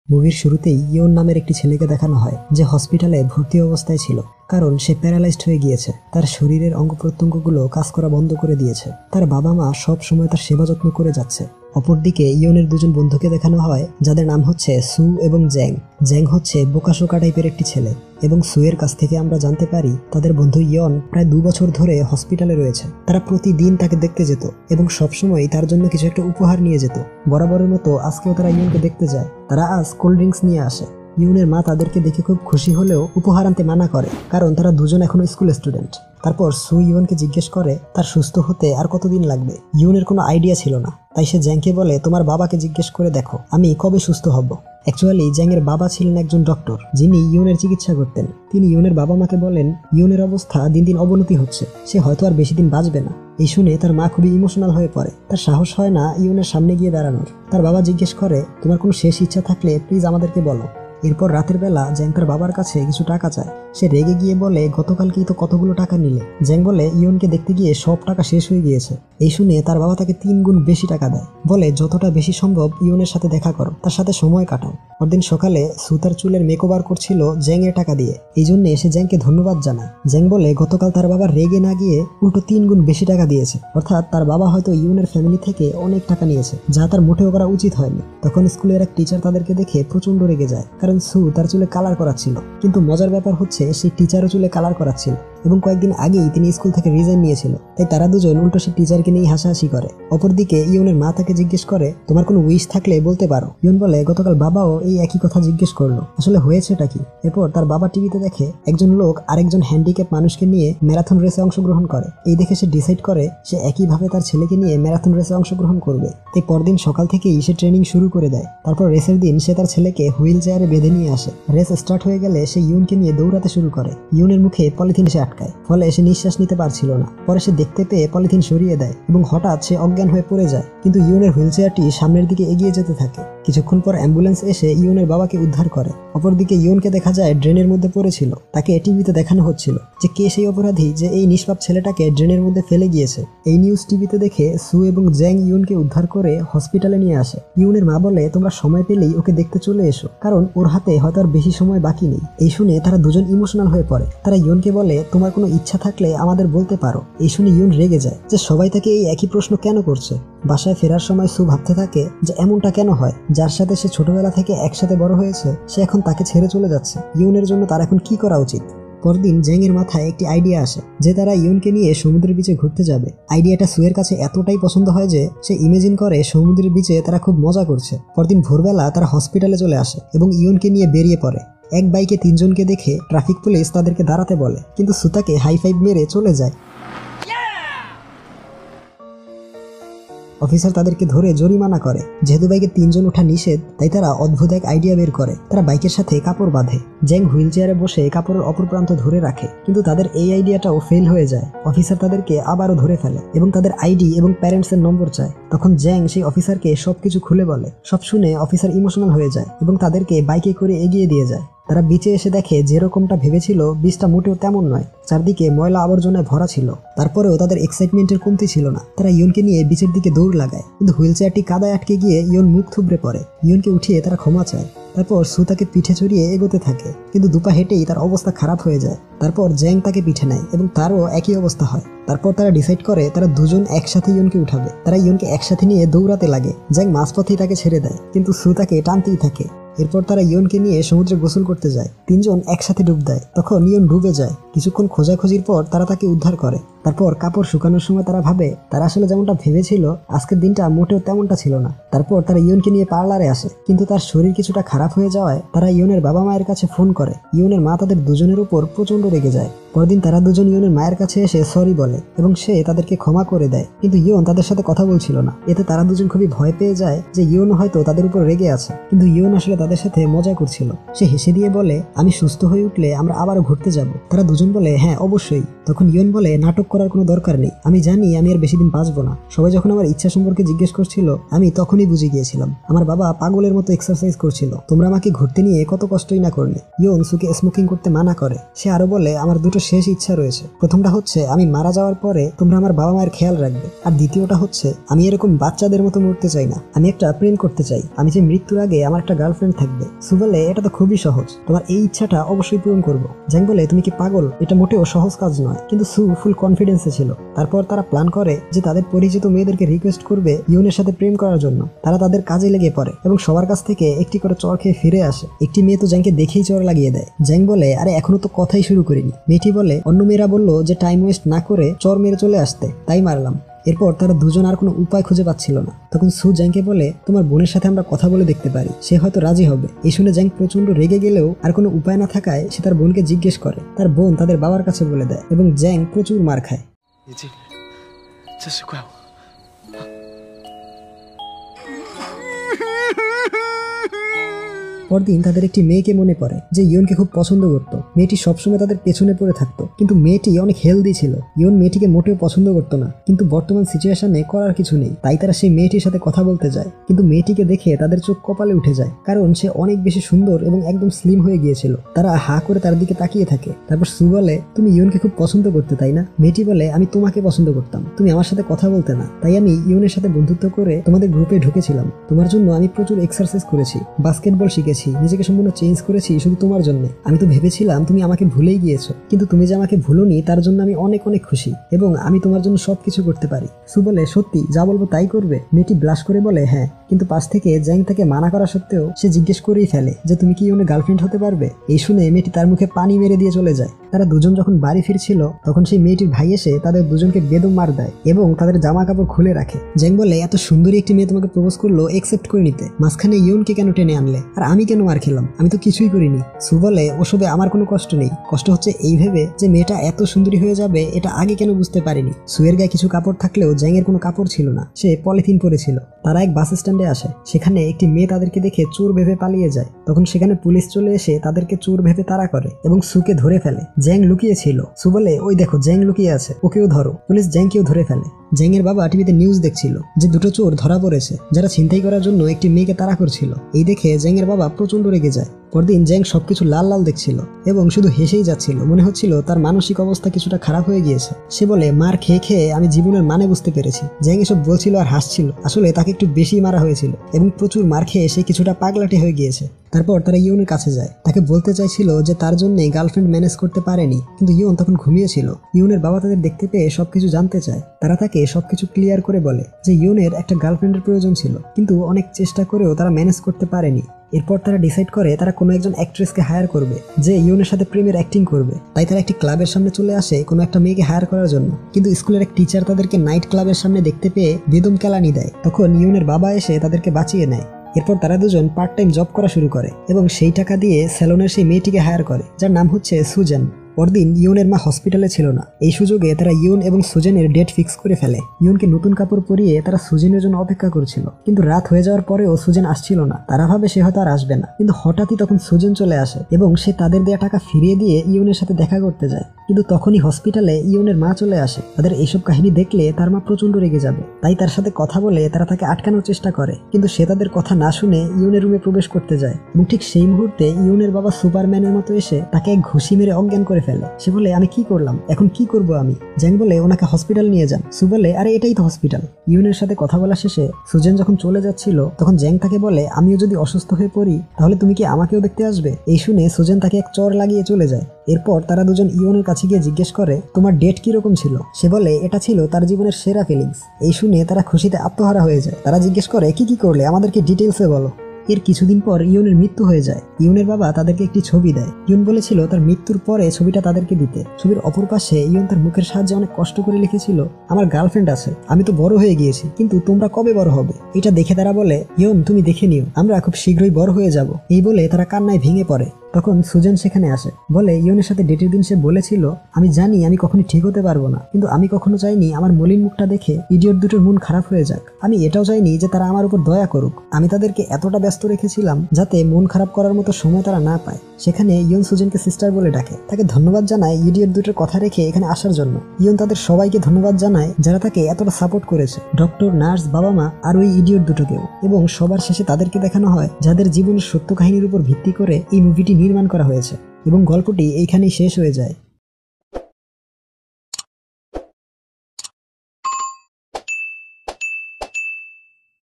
মুভির শুরুতেই ইয়ন নামের একটি ছেলেকে দেখানো হয় যে হসপিটালে ভর্তি অবস্থায় ছিল, কারণ সে প্যারালাইজড হয়ে গিয়েছে। তার শরীরের অঙ্গ প্রত্যঙ্গগুলো কাজ করা বন্ধ করে দিয়েছে। তার বাবা মা সব সময় তার সেবা যত্ন করে যাচ্ছে। অপরদিকে ইয়নের দুজন বন্ধুকে দেখানো হয় যাদের নাম হচ্ছে সু এবং জ্যাং। জ্যাং হচ্ছে বোকাশোকা টাইপের একটি ছেলে এবং সুয়ের কাছ থেকে আমরা জানতে পারি তাদের বন্ধু ইয়ন প্রায় 2 বছর ধরে হসপিটালে রয়েছে। তারা প্রতিদিন তাকে দেখতে যেত এবং সবসময় তার জন্য কিছু একটা উপহার নিয়ে যেত। বরাবরের মতো আজকেও তারা ইয়নকে দেখতে যায়। তারা আজ কোল্ড ড্রিঙ্কস নিয়ে আসে। ইয়নের মা তাদেরকে দেখে খুব খুশি হলেও উপহার আনতে মানা করে, কারণ তারা দুজন এখনো স্কুল স্টুডেন্ট। তারপর সু ইয়নকে জিজ্ঞেস করে তার সুস্থ হতে আর কতদিন লাগবে। ইয়নের কোনো আইডিয়া ছিল না, তাই সে জ্যাংকে বলে তোমার বাবাকে জিজ্ঞেস করে দেখো আমি কবে সুস্থ হব। অ্যাকচুয়ালি জ্যাংয়ের বাবা ছিলেন একজন ডক্টর যিনি ইয়নের চিকিৎসা করতেন। তিনি ইয়নের বাবা মাকে বলেন ইয়নের অবস্থা দিন দিন অবনতি হচ্ছে, সে হয়তো আর বেশি দিন বাঁচবে না। এই শুনে তার মা খুবই ইমোশনাল হয়ে পড়ে। তার সাহস হয় না ইয়নের সামনে গিয়ে দাঁড়ানোর। তার বাবা জিজ্ঞেস করে তোমার কোনো শেষ ইচ্ছা থাকলে প্লিজ আমাদেরকে বলো। এরপর রাতের বেলা জ্যাং তার বাবার কাছে কিছু টাকা চায়। সে রেগে গিয়ে বলে গতকালকেই তো কতগুলো টাকা নিলে। জ্যাং বলে ইয়নকে দেখতে গিয়ে সব টাকা শেষ হয়ে গিয়েছে। এই শুনে তার বাবা তাকে 3 গুণ বেশি টাকা দেয়, বলে যতটা বেশি সম্ভব ইয়নের সাথে দেখা করো, তার সাথে সময় কাটাও। পরদিন সকালে সু তার চুলের মেকওভার করছিল জ্যাং এর টাকা দিয়ে। এই জন্য সে জ্যাংকে ধন্যবাদ জানায়। জ্যাং বলে গতকাল তার বাবা রেগে না গিয়ে উল্টো 3 গুণ বেশি টাকা দিয়েছে, অর্থাৎ তার বাবা হয়তো ইয়নের ফ্যামিলি থেকে অনেক টাকা নিয়েছে, যা তার মোটেও করা উচিত হয়নি। তখন স্কুলের এক টিচার তাদেরকে দেখে প্রচন্ড রেগে যায়, কারণ সু তার চুলে কালার করাচ্ছিল। কিন্তু মজার ব্যাপার হচ্ছে সেই টিচারও চুলে কালার করাচ্ছিল এবং কয়েকদিন আগেই তিনি স্কুল থেকে রিজাইন নিয়েছিল। তাই তারা দুজন উল্টো সেই টিচারকে নিয়ে হাসাহাসি করে। অপরদিকে ইয়নের মা তাকে জিজ্ঞেস করে তোমার কোনো উইশ থাকলে বলতে পারো। ইয়ন বলে গতকাল বাবাও এই একই কথা জিজ্ঞেস করলো, আসলে হয়েছেটা কি। এরপর তার বাবা টিভিতে দেখে একজন লোক আরেকজন হ্যান্ডিক্যাপ মানুষকে নিয়ে ম্যারাথন রেসে অংশগ্রহণ করে। এই দেখে সে ডিসাইড করে সে একইভাবে তার ছেলেকে নিয়ে ম্যারাথন রেসে অংশগ্রহণ করবে। তাই পরদিন সকাল থেকেই সে ট্রেনিং শুরু করে দেয়। তারপর রেসের দিন সে তার ছেলেকে হুইল চেয়ারে বেঁধে নিয়ে আসে। রেস স্টার্ট হয়ে গেলে সে ইয়নকে নিয়ে দৌড়াতে শুরু করে। ইয়নের মুখে পলিথিন সে আটকায়, ফলে সে নিঃশ্বাস নিতে পারছিল না। পরে সে দেখতে পেয়ে পলিথিন সরিয়ে দেয় এবং হঠাৎ সে অজ্ঞান হয়ে পড়ে যায়। কিন্তু ইয়নের হুইল চেয়ারটি সামনের দিকে এগিয়ে যেতে থাকে। কিছুক্ষণ পর অ্যাম্বুলেন্স এসে ইয়নের বাবাকে উদ্ধার করে। অপরদিকে ইয়নকে দেখা যায় ড্রেনের মধ্যে পড়েছিল। তাকে টিভিতে দেখানো হচ্ছিল যে কে সেই অপরাধী যে এই নিষ্পাপ ছেলেটাকে ড্রেনের মধ্যে ফেলে গিয়েছে। এই নিউজ টিভিতে দেখে সু এবং জ্যাং ইয়নকে উদ্ধার করে হসপিটালে নিয়ে আসে। ইয়নের মা বলে তোমরা সময় পেলেই ওকে দেখতে চলে এসো, কারণ ওর হাতে হয়তো আর বেশি সময় বাকি নেই। এই শুনে তারা দুজন ইমোশনাল হয়ে পড়ে। তারা ইয়নকে বলে তোমার কোনো ইচ্ছা থাকলে আমাদের বলতে পারো। এই শুনে ইয়ন রেগে যায় যে সবাই তাকে এই একই প্রশ্ন কেন করছে। বাসায় ফেরার সময় সু ভাবতে থাকে যে এমনটা কেন হয়, যার সাথে সে ছোটবেলা থেকে একসাথে বড় হয়েছে সে এখন তাকে ছেড়ে চলে যাচ্ছে। ইয়নের জন্য তার এখন কি করা উচিত। পরদিন জ্যাং এর মাথায় একটি আইডিয়া আসে যে তারা ইয়নকে নিয়ে সমুদ্রের বিচে ঘুরতে যাবে। আইডিয়াটা সুয়ের কাছে এতটাই পছন্দ হয় যে সে ইমেজিন করে সমুদ্রের বিচে তারা খুব মজা করছে। পরদিন ভোরবেলা তারা হসপিটালে চলে আসে এবং ইয়নকে নিয়ে বেরিয়ে পড়ে। এক বাইকে 3 জনকে দেখে ট্রাফিক পুলিশ তাদেরকে দাঁড়াতে বলে, কিন্তু সুতাকে হাই ফাইভ মেরে চলে যায়। অফিসার তাদেরকে ধরে জরিমানা করে। যেহেতু বাইকে 3 জন ওঠা নিষেধ, তাই তারা অদ্ভুত এক আইডিয়া বের করে। তারা বাইকের সাথে কাপড় বাঁধে। জ্যাং হুইল চেয়ারে বসে কাপড়ের অপর প্রান্ত ধরে রাখে, কিন্তু তাদের এই আইডিয়াটাও ফেল হয়ে যায়। অফিসার তাদেরকে আবারও ধরে ফেলে এবং তাদের আইডি এবং প্যারেন্টসের নম্বর চায়। তখন জ্যাং সেই অফিসারকে সবকিছু খুলে বলে। সব শুনে অফিসার ইমোশনাল হয়ে যায় এবং তাদেরকে বাইকে করে এগিয়ে দিয়ে যায়। তারা বিচে এসে দেখে যেরকমটা ভেবেছিল বিচটা মোটেও তেমন নয়। চারদিকে ময়লা আবর্জনায় ভরা ছিল। তারপরেও তাদের এক্সাইটমেন্টের কমতি ছিল না। তারা ইয়নকে নিয়ে বিচের দিকে দৌড় লাগায়, কিন্তু হুইল চেয়ারটি কাদায় আটকে গিয়ে ইয়ন মুখ থুবড়ে পড়ে। ইয়নকে উঠিয়ে তারা ক্ষমা চায়। তারপর সু তাকে পিঠে চড়িয়ে এগোতে থাকে, কিন্তু দুপা হেঁটেই তার অবস্থা খারাপ হয়ে যায়। তারপর জ্যাং তাকে পিঠে নেয় এবং তারও একই অবস্থা হয়। তারপর তারা ডিসাইড করে তারা দুজন একসাথে ইয়নকে উঠাবে। তারা ইয়নকে একসাথে নিয়ে দৌড়াতে লাগে। জ্যাং মাঝপথেই তাকে ছেড়ে দেয়, কিন্তু সু তাকে টানতেই থাকে। এরপর তারা ইয়নকে নিয়ে সমুদ্রে গোসল করতে যায়। 3 জন একসাথে ডুব দেয়। তখন ইয়ন ডুবে যায়। কিছুক্ষণ খোঁজাখুঁজির পর তারা তাকে উদ্ধার করে। তারপর কাপড় শুকানোর সময় তারা ভাবে তারা আসলে যেমনটা ভেবেছিল আজকের দিনটা মোটেও তেমনটা ছিল না। তারপর তারা ইয়নকে নিয়ে পার্লারে আসে, কিন্তু তার শরীর কিছুটা খারাপ হয়ে যাওয়ায় তারা ইয়নের বাবা মায়ের কাছে ফোন করে। ইয়নের মা তাদের দুজনের উপর প্রচন্ড রেগে যায়। পরদিন তারা দুজন ইয়নের মায়ের কাছে এসে সরি বলে এবং সে তাদেরকে ক্ষমা করে দেয়, কিন্তু ইয়ন তাদের সাথে কথা বলছিল না। এতে তারা দুজন খুবই ভয় পেয়ে যায় যে ইয়ন হয়তো তাদের উপর রেগে আছে, কিন্তু ইয়ন আসলে তাদের সাথে মজা করছিল। সে হেসে দিয়ে বলে আমি সুস্থ হয়ে উঠলে আমরা আবারও ঘুরতে যাব। তারা দুজন বলে হ্যাঁ অবশ্যই। তখন ইয়ন বলে নাটক করার কোনো দরকার নেই। আমি জানি আমি আর বেশি দিন বাঁচবো না। সবাই যখন আমার ইচ্ছা সম্পর্কে জিজ্ঞেস করছিল আমি তখনই বুঝে গিয়েছিলাম। আমার বাবা পাগলের মতো এক্সারসাইজ করছিল। তোমরা আমাকে ঘুরতে নিয়ে কত কষ্টই না করলে। ইয়ন সুকে স্মোকিং করতে মানা করে। সে আরো বলে আমার দুটো শেষ ইচ্ছা রয়েছে। প্রথমটা হচ্ছে আমি মারা যাওয়ার পরে তোমরা আমার বাবা মায়ের খেয়াল রাখবে, আর দ্বিতীয়টা হচ্ছে আমি এরকম বাচ্চাদের মতো মরতে চাই না। আমি একটা প্রেম করতে চাই। আমি যে মৃত্যুর আগে আমার একটা গার্লফ্রেন্ড থাকবে। সু বলে এটা তো খুবই সহজ, তোমার এই ইচ্ছাটা অবশ্যই পূরণ করবো। জ্যাং বলে তুমি কি পাগল? এটা মোটেও সহজ কাজ নয়। কিন্তু সু ফুল কনফিডেন্সে ছিল। তারপর তারা প্ল্যান করে যে তাদের পরিচিত মেয়েদেরকে রিকোয়েস্ট করবে ইয়নের সাথে প্রেম করার জন্য। তারা তাদের কাজে লেগে পড়ে এবং সবার কাছ থেকে একটি করে চর খেয়ে ফিরে আসে। একটি মেয়ে তো জ্যাংকে দেখেই চর লাগিয়ে দেয়। জ্যাং বলে আরে এখনো তো কথাই শুরু করিনি। মেয়েটি বলে অন্য মেয়েরা বললো যে টাইম ওয়েস্ট না করে চর মেরে চলে আসতে, তাই মারলাম। এরপর তারা দুজন আর কোনো উপায় খুঁজে পাচ্ছিল না। তখন সু জ্যাংকে বলে তোমার বোনের সাথে আমরা কথা বলে দেখতে পারি, সে হয়তো রাজি হবে। এই শুনে জ্যাং প্রচন্ড রেগে গেলেও আর কোনো উপায় না থাকায় সে তার বোনকে জিজ্ঞেস করে। তার বোন তাদের বাবার কাছে বলে দেয় এবং জ্যাং প্রচুর মার খায়। পরদিন তাদের একটি মেয়েকে মনে পড়ে যে ইয়নকে খুব পছন্দ করত। মেয়েটি সবসময় তাদের পেছনে পড়ে থাকতো, কিন্তু মেয়েটি অনেক হেলদি ছিল। ইয়ন মেয়েটিকে মোটেও পছন্দ করতো না, কিন্তু বর্তমান সিচুয়েশনে করার কিছু নেই। তাই তারা সেই মেয়েটির সাথে কথা বলতে যায়, কিন্তু মেয়েটিকে দেখে তাদের চোখ কপালে উঠে যায়, কারণ সে অনেক বেশি সুন্দর এবং একদম স্লিম হয়ে গিয়েছিল। তারা হা করে তার দিকে তাকিয়ে থাকে। তারপর সু বলে তুমি ইয়নকে খুব পছন্দ করতে, তাই না? মেয়েটি বলে আমি তোমাকে পছন্দ করতাম, তুমি আমার সাথে কথা বলতে না, তাই আমি ইয়নের সাথে বন্ধুত্ব করে তোমাদের গ্রুপে ঢুকেছিলাম। তোমার জন্য আমি প্রচুর এক্সারসাইজ করেছি, বাস্কেটবল শিখেছি, নিজেকে সম্পূর্ণ চেঞ্জ করেছি শুধু তোমার জন্য। আমি তো ভেবেছিলাম তুমি আমাকে ভুলেই গিয়েছো, কিন্তু তুমি যে আমাকে ভুলোনি তার জন্য আমি অনেক অনেক খুশি এবং আমি তোমার জন্য সবকিছু করতে পারি। সু বলে সত্যি, যা বলবো তাই করবে? মেয়েটি ব্লাশ করে বলে হ্যাঁ। কিন্তু পাশ থেকে জ্যাং তাকে মানা করা সত্ত্বেও সে জিজ্ঞেস করেই ফেলে যে তুমি কি ইয়নের গার্লফ্রেন্ড হতে পারবে? এই শুনে মেয়েটি তার মুখে পানি মেরে দিয়ে চলে যায়। তারা দুজন যখন বাড়ি ফিরছিল তখন সেই মেয়েটির ভাই এসে তাদের দুজনকে বেদম মার দেয় এবং তাদের জামা কাপড় খুলে রাখে। জ্যাং বলে এত সুন্দরী একটি মেয়ে তোমাকে প্রপোজ করলো, একসেপ্ট করে নিতে, মাঝখানে ইয়নকে কেন টেনে আনলে? আর আমি কেন মার খেলাম? আমি তো কিছুই করিনি। সু বলে ওসবে আমার কোনো কষ্ট নেই, কষ্ট হচ্ছে এই ভেবে যে মেয়েটা এত সুন্দরী হয়ে যাবে এটা আগে কেন বুঝতে পারিনি। সুয়ের গায়ে কিছু কাপড় থাকলেও জ্যাং এর কোনো কাপড় ছিল না, সে পলিথিন পরেছিল। তারা এক বাস স্ট্যান্ডে আসে, সেখানে একটি মেয়ে তাদেরকে দেখে চোর ভেবে পালিয়ে যায়। তখন সেখানে পুলিশ চলে এসে তাদেরকে চোর ভেবে তাড়া করে এবং সুকে ধরে ফেলে। জ্যাং লুকিয়ে ছিল। সু বলে ওই দেখো জ্যাং লুকিয়ে আছে, ওকেও ধরো। পুলিশ জ্যাংকেও ধরে ফেলে। জ্যাং এর বাবা টিভিতে নিউজ দেখছিল যে দুটো চোর ধরা পড়েছে যারা ছিনতাই করার জন্য একটি মেয়েকে তাড়া করছিল। এই দেখে জ্যাং এর বাবা প্রচন্ড রেগে যায়। পরদিন জ্যাং সবকিছু লাল লাল দেখছিল এবং শুধু হেসেই যাচ্ছিল। মনে হচ্ছিল তার মানসিক অবস্থা কিছুটা খারাপ হয়ে গিয়েছে। সে বলে মার খেয়ে খেয়ে আমি জীবনের মানে বুঝতে পেরেছি। জ্যাং এসব বলছিল আর হাসছিল। আসলে তাকে একটু বেশি মারা হয়েছিল এবং প্রচুর মার খেয়ে সে কিছুটা পাগলাটে হয়ে গিয়েছে। তারপর তারা ইয়নের কাছে যায়, তাকে বলতে চাইছিল যে তার জন্যই গার্লফ্রেন্ড ম্যানেজ করতে পারেনি, কিন্তু ইয়ন তখন ঘুমিয়েছিল। ইয়নের বাবা তাদের দেখতে পেয়ে সবকিছু জানতে চায়। তারা তাকে সবকিছু ক্লিয়ার করে বলে যে ইয়নের একটা গার্লফ্রেন্ডের প্রয়োজন ছিল, কিন্তু অনেক চেষ্টা করেও তারা ম্যানেজ করতে পারেনি। এরপর তারা ডিসাইড করে তারা কোনো একজন অ্যাক্ট্রেসকে হায়ার করবে যে ইয়নের সাথে প্রেমের অ্যাক্টিং করবে। তাই তারা একটি ক্লাবের সামনে চলে আসে কোনো একটা মেয়েকে হায়ার করার জন্য, কিন্তু স্কুলের এক টিচার তাদেরকে নাইট ক্লাবের সামনে দেখতে পেয়ে বেদম কেলানি দেয়। তখন ইয়নের বাবা এসে তাদেরকে বাঁচিয়ে নেয়। এরপর তারা দুজন পার্ট টাইম জব করা শুরু করে এবং সেই টাকা দিয়ে স্যালনের সেই মেয়েটিকে হায়ার করে যার নাম হচ্ছে সুজেন। পরদিন ইয়নের মা হসপিটালে ছিল না। এই সুযোগে তারা ইয়ন এবং সুজেনের ডেট ফিক্স করে ফেলে। ইয়নকে নতুন কাপড় পরিয়ে তারা সুজেনের জন্য অপেক্ষা করছিল, কিন্তু রাত হয়ে যাওয়ার পরেও সুজেন আসছিল না। তারা ভাবে সে হয়তো আর আসবে না, কিন্তু হঠাৎই তখন সুজেন চলে আসে এবং সে তাদের দেয়া টাকা ফিরিয়ে দিয়ে ইয়নের সাথে দেখা করতে যায়। কিন্তু তখনই হসপিটালে ইয়নের মা চলে আসে। তাদের এইসব কাহিনী দেখলে তার মা প্রচন্ড রেগে যাবে, তাই তার সাথে কথা বলে তারা তাকে আটকানোর চেষ্টা করে, কিন্তু সে তাদের কথা না শুনে ইয়নের রুমে প্রবেশ করতে যায় এবং ঠিক সেই মুহূর্তে ইয়নের বাবা সুপারম্যানের মতো এসে তাকে এক ঘুষি মেরে অজ্ঞান করে ফেলে। সে বলে আমি কি করলাম, এখন কি করব আমি? জ্যাং বলে ওনাকে হসপিটাল নিয়ে যান। সু বলে আরে এটাই তো হসপিটাল। ইয়নের সাথে কথা বলা শেষে সুজেন যখন চলে যাচ্ছিল তখন জ্যাং তাকে বলে আমিও যদি অসুস্থ হয়ে পড়ি তাহলে তুমি কি আমাকেও দেখতে আসবে? এই শুনে সুজেন তাকে এক চর লাগিয়ে চলে যায়। এরপর তারা দুজন ইয়নের কাছে গিয়ে জিজ্ঞেস করে তোমার ডেট কিরকম ছিল? সে বলে এটা ছিল তার জীবনের সেরা ফিলিংস। এই শুনে তারা খুশিতে আত্মহারা হয়ে যায়। তারা জিজ্ঞেস করে কি কি করলে, আমাদেরকে ডিটেলসে বলো। এর কিছুদিন পর ইয়নের মৃত্যু হয়ে যায়। ইয়নের বাবা তাদেরকে একটি ছবি দেয়। ইয়ন বলেছিল তার মৃত্যুর পরে ছবিটা তাদেরকে দিতে। ছবির অপর পাশে ইয়ন তার মুখের সাহায্যে অনেক কষ্ট করে লিখেছিল আমার গার্লফ্রেন্ড আছে, আমি তো বড় হয়ে গিয়েছি, কিন্তু তোমরা কবে বড় হবে? এটা দেখে তারা বলে ইয়ন তুমি দেখে নিও, আমরা খুব শীঘ্রই বড় হয়ে যাব। এই বলে তারা কান্নায় ভেঙে পড়ে। তখন সুজেন সেখানে আসে, বলে ইয়নের সাথে ডেটের দিন সে বলেছিল, আমি জানি আমি কখনো ঠিক হতে পারবো না, কিন্তু আমি কখনো চাইনি আমার মলিন মুখটা দেখে ইডিয়ট দুটোর মন খারাপ হয়ে যাক। আমি এটাও চাইনি যে তারা আমার উপর দয়া করুক। আমি তাদেরকে এতটা ব্যস্ত রেখেছিলাম যাতে মন খারাপ করার মতো সময় তারা না পায়। সেখানে ইয়ন সুজেনকে সিস্টার বলে ডাকে, তাকে ধন্যবাদ জানায় ইডিয়ট দুটোর কথা রেখে এখানে আসার জন্য। ইয়ন তাদের সবাইকে ধন্যবাদ জানায় যারা তাকে এতটা সাপোর্ট করেছে, ডক্টর, নার্স, বাবা মা আর ওই ইডিয়ট দুটোকেও। এবং সবার শেষে তাদেরকে দেখানো হয় যাদের জীবনের সত্য কাহিনীর উপর ভিত্তি করে এই মুভিটি নির্মাণ করা হয়েছে। এবং গল্পটি এইখানেই শেষ হয়ে যায়।